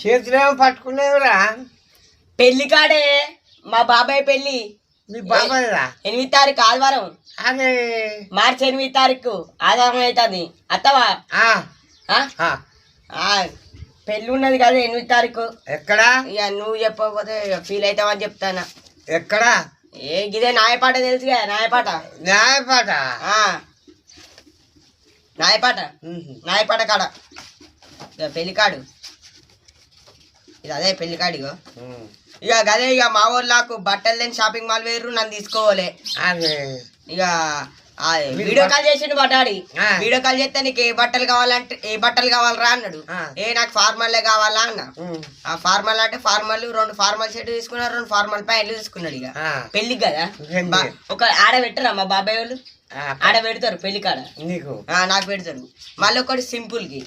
చేతులేమో పట్టుకునేవురా. పెళ్లి కాడే మా బాబాయ్ పెళ్లి. మీ బాబాయ్రా? 8 తారీఖు ఆదివారం. అదే మార్చి 8 తారీఖు ఆదివారం అవుతుంది. అత్తవా? పెళ్ళి ఉన్నది కదా 8 తారీఖు. ఎక్కడా? ఇక నువ్వు చెప్పకపోతే ఫీల్ అవుతావని చెప్తానా. ఎక్కడా? ఇదే నాయపాట తెలుసుగా? నాయపాట న్యాయపాట. నాయపాట కాడ పెళ్లికాడు. ఇది అదే పెళ్లికాడు. ఇక అదే ఇక మా ఊళ్ళకు బట్టలు లేని షాపింగ్ మాల్ వేరు, నన్ను తీసుకోవాలి. ఇక వీడియో కాల్ చేసిండు బట్టాడి. వీడియో కాల్ చేస్తే నీకు ఏ బట్టలు కావాలంటే ఏ బట్టలు కావాలరా అన్నాడు. నాకు ఫార్మల్లే కావాలా అన్న. ఆ ఫార్మల్ అంటే ఫార్మల్ 2 ఫార్మల్ షర్ట్ తీసుకున్నారు, 2 ఫార్మల్ ప్యాంట్లు తీసుకున్నాడు. ఇక పెళ్లికి కదా ఒక ఆడ పెట్టరా మా బాబాయ్ వాళ్ళు? ఆడ పెడతారు పెళ్లి కాడ. నాకు పెడతారు. మళ్ళీ ఒకటి సింపుల్ కి,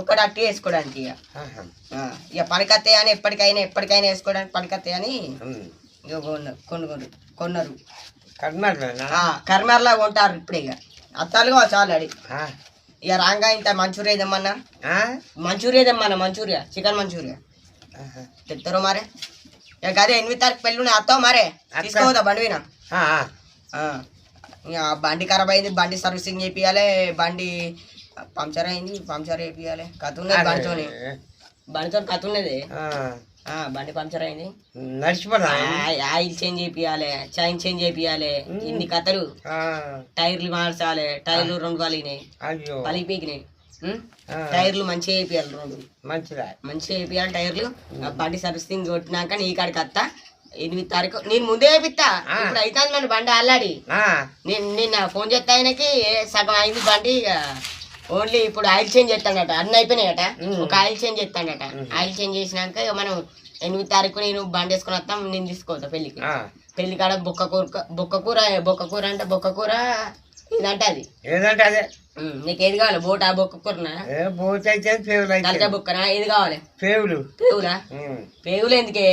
ఒకటి అట్టి వేసుకోవడానికి. ఇక పనికత్తాయి అని ఎప్పటికైనా వేసుకోవడానికి పనికత్తాయి అని ఇక కొన్నారు. కర్మర్లా కొంటారు ఇప్పుడు. ఇక అత్తాలు కావచ్చు ఆల్రెడీ. ఇక రాగా ఇంత మంచూరియా తెమ్మన్నా. మంచూరియా చికెన్ మంచూరియా తెస్తారో మరే. ఇక అదే 8 తారీఖు పెళ్ళి ఉన్నాయి. అత్తావు మరే తీసుకోవద్దా బండి వినా. ఇక బండి ఖరాబ్ అయింది, బండి సర్వీసింగ్ చేపియాలి. బండి పంక్చర్ అయింది, పంక్చర్ వేపియాలి. కతున్నది బండితో కతున్నది. బండి పంక్చర్ అయింది, నడిచిపోతా. ఆయిల్ చేంజ్ చేపియాలి, చైన్ చేంజ్ చేపియాలి. ఇన్ని కథలు. టైర్లు మార్చాలి. టైర్లు 2 పలిగినాయి, పలిపీకినాయి. టైర్లు మంచిగా వేపియాలి, 2 మంచిగా వేపియాలి టైర్లు. బండి సర్వీసింగ్ కొట్టినాక నీ కాడికి వస్తా 8 తారీఖు. నేను ముందే వేపిస్తా. ఇప్పుడు అవుతుంది మన బండి ఆల్రెడీ. నిన్న ఫోన్ చేస్తా ఆయనకి సగం అయింది బండి. ఇక ఓన్లీ ఇప్పుడు ఆయిల్ చేంజ్ చేస్తాడట. అన్ని అయిపోయినాయట, ఒక ఆయిల్ చేంజ్ చేస్తాడట. ఆయిల్ చేంజ్ చేసినాక మనం 8 తారీఖు నేను బండి వేసుకుని వస్తాం. నేను తీసుకోవద్దా పెళ్లికి. పెళ్లి కాడ బొక్క కూర ఇదంటే అది ఏదంటే అదే. నీకు ఏది కావాలి? బోటా బొక్క కూరనా? తలకాయ బొక్కనా? ఏది కావాలి? పేవులా? పేవులు ఎందుకే?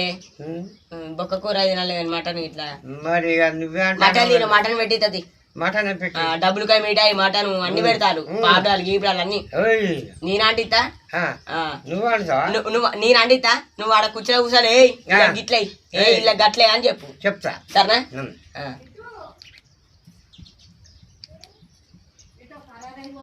బొక్క కూర తినాలి కానీ మటన్ ఇట్లా. మటన్ పెట్టితుంది. డబ్బులకాయ మిఠాయి మటన్ అన్ని పెడతారు. పాపడాలు గీపడాలు అన్ని నేనంటిస్తా. నేను అంటిస్తా. నువ్వు ఆడ కూర్చో కూర్చోలే గిట్లే ఇలా గట్లే అని చెప్తా సరేనా.